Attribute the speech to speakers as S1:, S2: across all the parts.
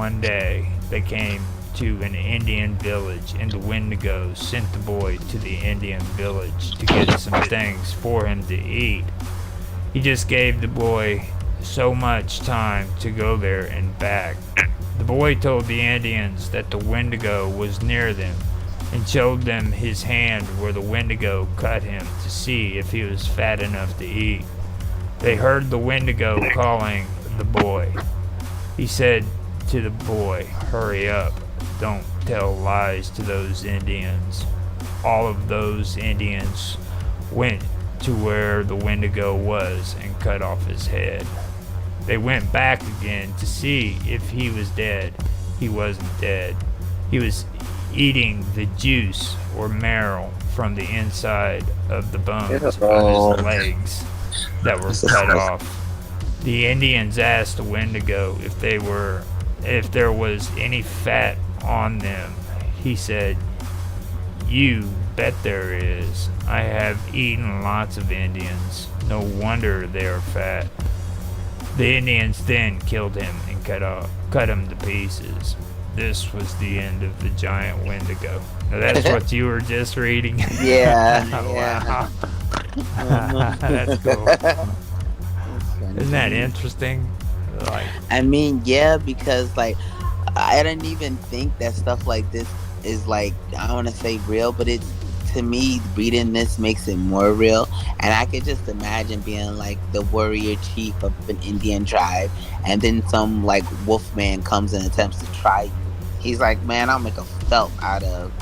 S1: one day they came to an Indian village, and the Wendigo sent the boy to the Indian village to get some things for him to eat. He just gave the boy so much time to go there and back. The boy told the Indians that the Wendigo was near them and showed them his hand where the Wendigo cut him to see if he was fat enough to eat. They heard the Wendigo calling the boy. He said to the boy, "Hurry up, don't tell lies to those Indians." All of those Indians went to where the Wendigo was and cut off his head. They went back again to see if he was dead. He wasn't dead. He was eating the juice or marrow from the inside of the bones on his legs that were cut off. The Indians asked the Wendigo if there was any fat on them. He said, "You bet there is. I have eaten lots of Indians. No wonder they are fat." The Indians then killed him and cut him to pieces. This was the end of the giant Wendigo. Now that's what you were just reading.
S2: Yeah.
S1: Wow. That's cool. Isn't that interesting? Like,
S2: I mean, yeah, because like I didn't even think that stuff like this is like, I don't want to say real, but it's, to me, reading this makes it more real. And I could just imagine being like the warrior chief of an Indian tribe, and then some like wolfman comes and attempts to try you. He's like, "Man, I'll make a felt out of,"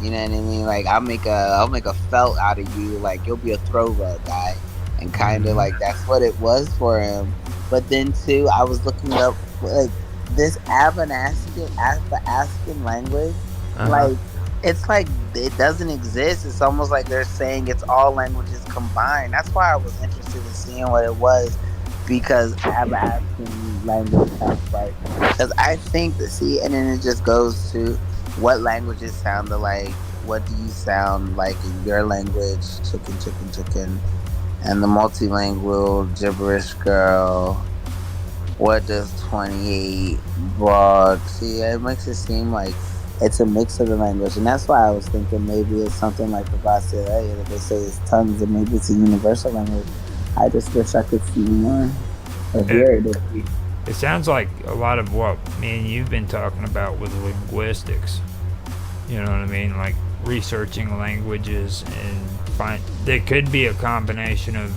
S2: you know what I mean? Like, I'll make a felt out of you. Like, you'll be a throw rug guy. And kind of like that's what it was for him. But then too, I was looking up like this Athabascan language. Like, it's like it doesn't exist. It's almost like they're saying it's all languages combined. That's why I was interested in seeing what it was, because Athabascan language has like, because I think that, see, and then it just goes to what languages sound alike. What do you sound like in your language? Chicken, chicken, chicken. And the multilingual gibberish girl. What does 28 broad? See, it makes it seem like it's a mix of the language, and that's why I was thinking maybe it's something like the Basileia that they say it's tongues, and maybe it's a universal language. I just wish I could see more or hear it.
S1: It sounds like a lot of what me and you've been talking about with linguistics. You know what I mean? Like researching languages and there could be a combination of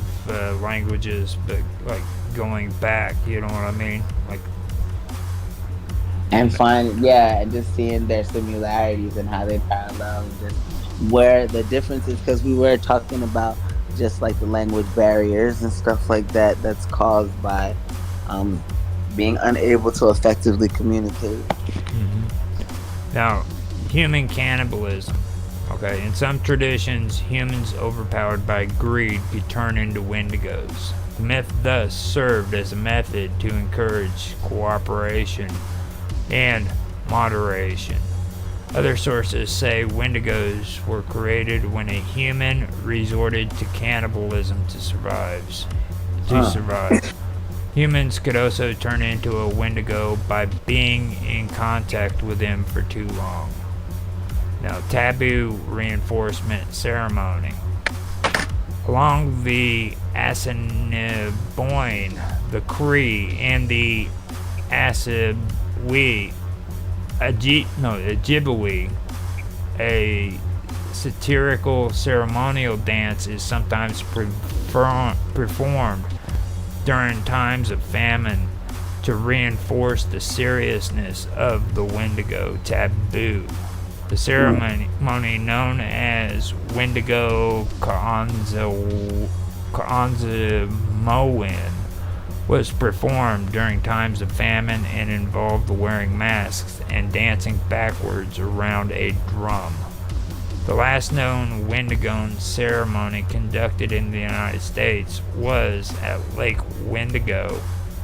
S1: languages, but like going back, you know what I mean? Like,
S2: and and just seeing their similarities and how they parallel, and just where the difference is, because we were talking about just like the language barriers and stuff like that that's caused by being unable to effectively communicate.
S1: Now, human cannibalism. Okay, in some traditions, humans overpowered by greed could turn into Wendigos. The myth thus served as a method to encourage cooperation and moderation. Other sources say Wendigos were created when a human resorted to cannibalism to survive. Humans could also turn into a Wendigo by being in contact with them for too long. Now, taboo reinforcement ceremony. Along the Assiniboine, the Cree, and the Ojibwe, a satirical ceremonial dance is sometimes performed during times of famine to reinforce the seriousness of the Wendigo taboo. The ceremony, known as Wendigo Kaanzamoan, was performed during times of famine and involved wearing masks and dancing backwards around a drum. The last known Wendigo ceremony conducted in the United States was at Lake Wendigo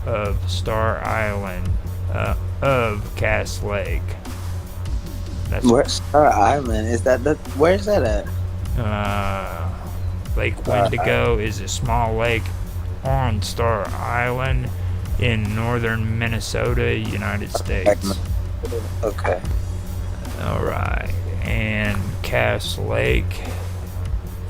S1: of Star Island of Cass Lake.
S2: Where's Star Island? Where's that at?
S1: Lake Wendigo is a small lake on Star Island in northern Minnesota, United States.
S2: Okay.
S1: All right. And Cass Lake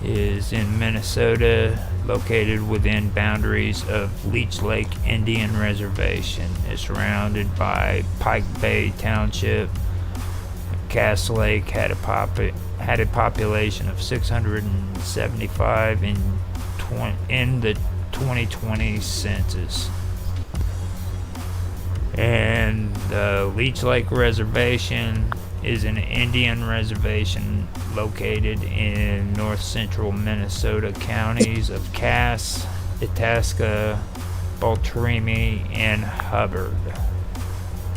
S1: is in Minnesota, located within boundaries of Leech Lake Indian Reservation. It's surrounded by Pike Bay Township. Cass Lake had a population of 675 in the 2020 census. And the Leech Lake Reservation is an Indian reservation located in north central Minnesota counties of Cass, Itasca, Beltrami, and Hubbard.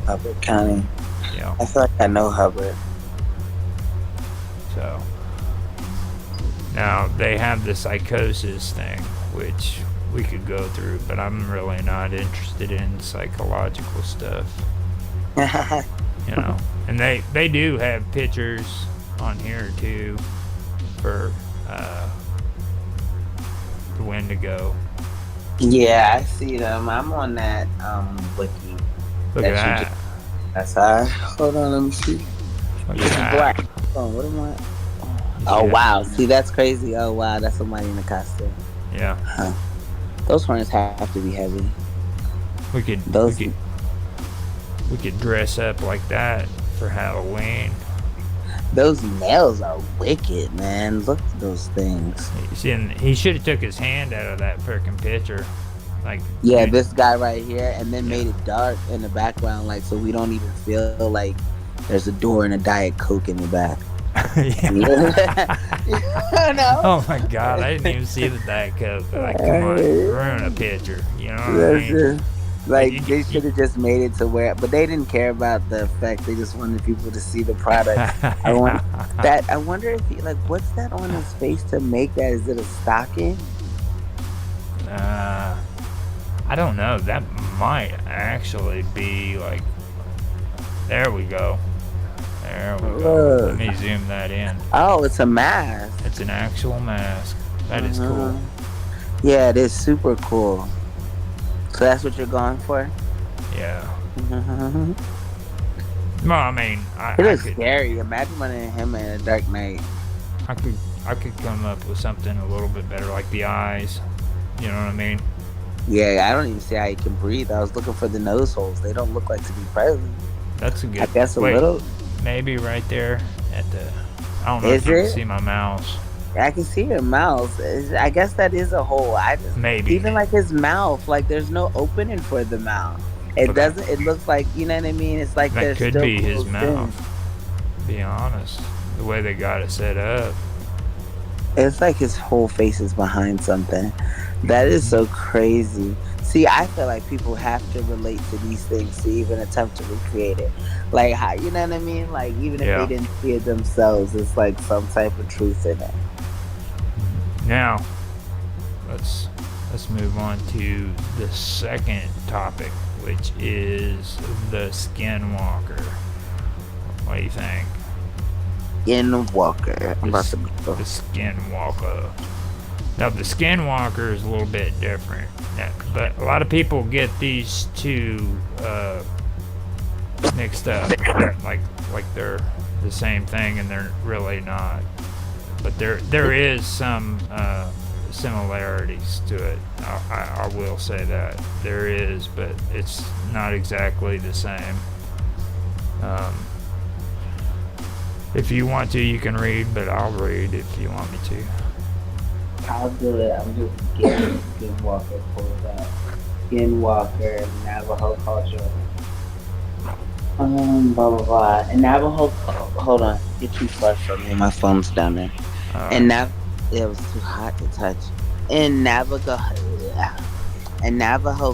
S2: Hubbard County.
S1: Yeah.
S2: I feel like I know Hubbard.
S1: So now they have the psychosis thing, which we could go through, but I'm really not interested in psychological stuff. You know, and they do have pictures on here too for the Wendigo.
S2: Yeah, I see them. I'm on that wiki.
S1: Look at that.
S2: That's how. Hold on, let me see.
S1: Look
S2: This is
S1: at
S2: black.
S1: that.
S2: Oh, what am I? Oh wow! See, that's crazy. Oh wow, that's somebody in a costume.
S1: Yeah.
S2: Huh. Those horns have to be heavy.
S1: We could dress up like that for Halloween.
S2: Those nails are wicked, man. Look at those things.
S1: He should have took his hand out of that freaking picture. Like,
S2: yeah,
S1: dude,
S2: this guy right here, and then made it dark in the background, like so we don't even feel like there's a door and a Diet Coke in the back.
S1: No. Oh my God, I didn't even see the Diet Coke. Like, come on, ruin a picture. You know what I mean?
S2: Like they should have just made it to where, but they didn't care about the effect. They just wanted people to see the product. I wonder if he, like, what's that on his face to make that? Is it a stocking?
S1: I don't know. That might actually be like. There we go. There we go. Let me zoom that in.
S2: Oh, it's a mask.
S1: It's an actual mask. That is cool.
S2: Yeah, it is super cool. So that's what you're going for?
S1: Yeah. Well, I mean,
S2: it is scary. Imagine running him in a dark night.
S1: I could come up with something a little bit better, like the eyes. You know what I mean?
S2: Yeah, I don't even see how he can breathe. I was looking for the nose holes. They don't look like to be present.
S1: That's a good.
S2: I guess little.
S1: Maybe right there at the. I don't know if you can see my mouse.
S2: I can see your mouth. I guess that is a hole.
S1: Maybe
S2: even like his mouth, like there's no opening for the mouth. It doesn't. It looks like, you know what I mean. It's like
S1: that could be his mouth. To be honest, the way they got it set up.
S2: It's like his whole face is behind something. That is so crazy. See, I feel like people have to relate to these things to even attempt to recreate it. Like, how, you know what I mean? Like, even if they didn't see it themselves, it's like some type of truth in it.
S1: Now, let's move on to the second topic, which is the Skinwalker. What do you think?
S2: Skinwalker.
S1: The Skinwalker. Now, the Skinwalker is a little bit different, but a lot of people get these two mixed up, like they're the same thing, and they're really not. But there is some similarities to it. I will say that there is, but it's not exactly the same. If you want to, you can read, but I'll read if you want me to.
S2: I'll do it. I'm just getting Skinwalker pulled up. Skinwalker, Navajo culture. Blah blah blah. And Navajo. Hold on. You're too far from me. My phone's down there. And it was too hot to touch. In Navajo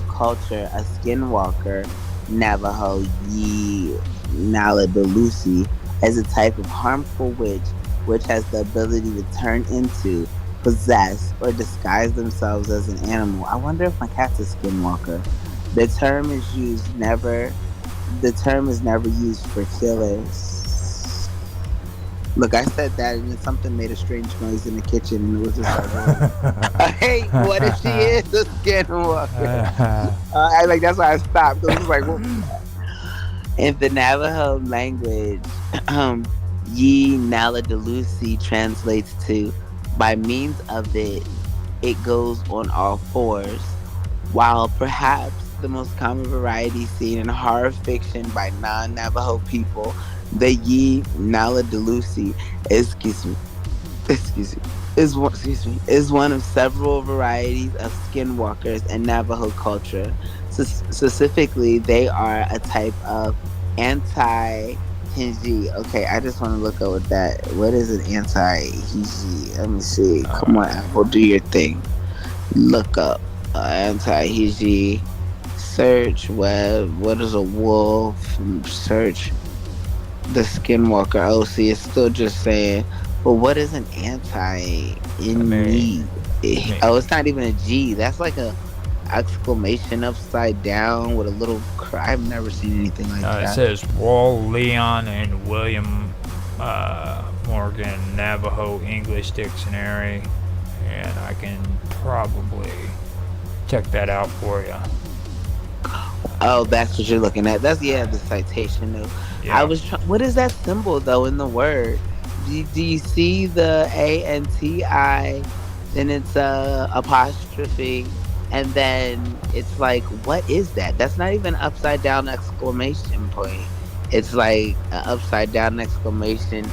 S2: culture, a Skinwalker, Navajo Ye Nalabelusi, is a type of harmful witch which has the ability to turn into, possess, or disguise themselves as an animal. I wonder if my cat's a Skinwalker. The term is never used for killers. Look, I said that, and then something made a strange noise in the kitchen, and it was just like, hey, what if she is a skinwalker? I like that's why I stopped. It was like, what was that? In the Navajo language, Ye Naladelusi translates to, by means of it, it goes on all fours. While perhaps the most common variety seen in horror fiction by non-Navajo people, the Ye Naladelusi, excuse me, is one of several varieties of skinwalkers in Navajo culture. Specifically, they are a type of anti-Hinji. Okay, I just want to look up what that. What is an anti-Hinji? Let me see. Come on, Apple, do your thing. Look up anti-Hinji. Search web. What is a wolf? Search the skinwalker. Oh, see, it's still just saying. But what is an anti-Hinji? Oh, it's not even a G. That's like a exclamation upside down with a little cry. I've never seen anything like that.
S1: It says Wall, Leon, and William Morgan Navajo English Dictionary, and I can probably check that out for you.
S2: Oh, that's what you're looking at. That's the citation though. Yeah. What is that symbol though in the word? Do you see the ANTI? Then it's a apostrophe. And then it's like, what is that? That's not even upside down exclamation point. It's like an upside down exclamation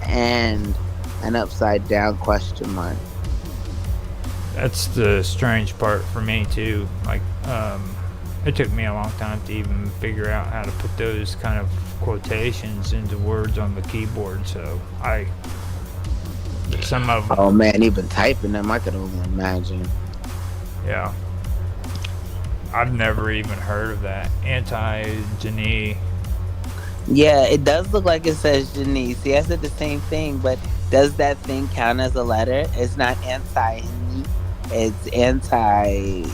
S2: and an upside down question mark.
S1: That's the strange part for me too. Like, it took me a long time to even figure out how to put those kind of quotations into words on the keyboard. So some of them.
S2: Oh man, even typing them, I could only imagine.
S1: Yeah. I've never even heard of that. Anti-Genie.
S2: Yeah, it does look like it says Genie. See, I said the same thing, but does that thing count as a letter? It's not anti-Genie. It's anti-Genie.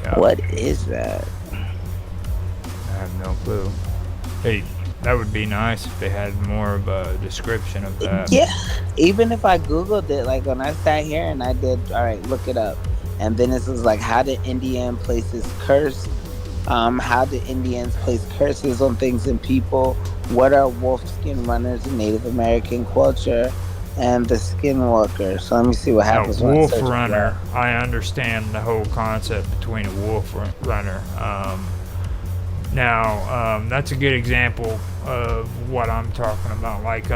S2: Yeah. What is that?
S1: I have no clue. Hey, that would be nice if they had more of a description of that.
S2: Yeah, even if I Googled it, like when I sat here and I did, all right, look it up. And then this was like, how did Indian places curse? How did Indians place curses on things and people? What are wolf skin runners in Native American culture? And the skinwalker. So let me see what happens.
S1: Now, wolf runner, I understand the whole concept between a wolf runner. Now, that's a good example of what I'm talking about. Like,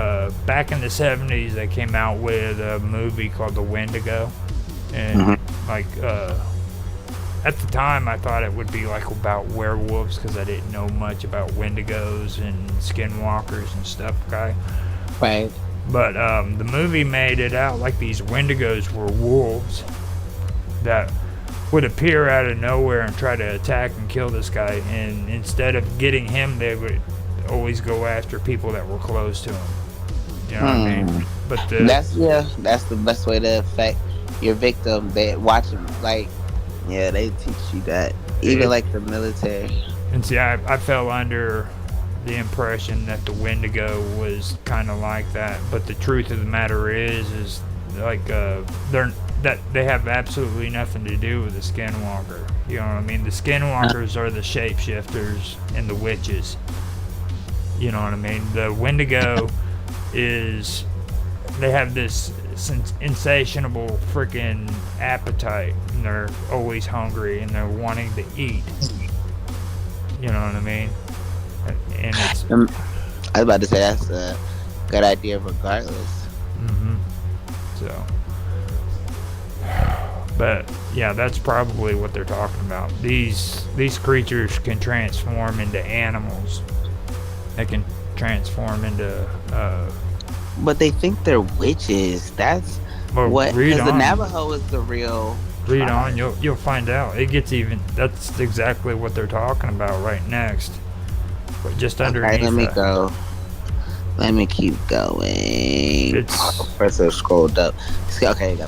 S1: back in the 70s, they came out with a movie called The Wendigo. And, like, at the time, I thought it would be, like, about werewolves because I didn't know much about wendigos and skinwalkers and stuff, okay?
S2: Right.
S1: But the movie made it out like these wendigos were wolves that would appear out of nowhere and try to attack and kill this guy, and instead of getting him, they would always go after people that were close to him. You know what I mean? But
S2: that's the best way to affect your victim. They watch them, like, yeah, they teach you that. Even like the military.
S1: And see, I fell under the impression that the Wendigo was kind of like that, but the truth of the matter is like they have absolutely nothing to do with the skinwalker. You know what I mean? The skinwalkers are the shapeshifters and the witches. You know what I mean? The Wendigo is, they have this insatiable freaking appetite, and they're always hungry and they're wanting to eat. You know what I mean? And it's,
S2: I was about to say that's a good idea regardless.
S1: So, but yeah, that's probably what they're talking about. These creatures can transform into animals. They can transform into
S2: but they think they're witches. That's what, because the Navajo is the real.
S1: Read on, you'll find out. It gets even. That's exactly what they're talking about right next. But just underneath.
S2: Okay, let me go. Let me keep going. First I scrolled up. Okay, you go.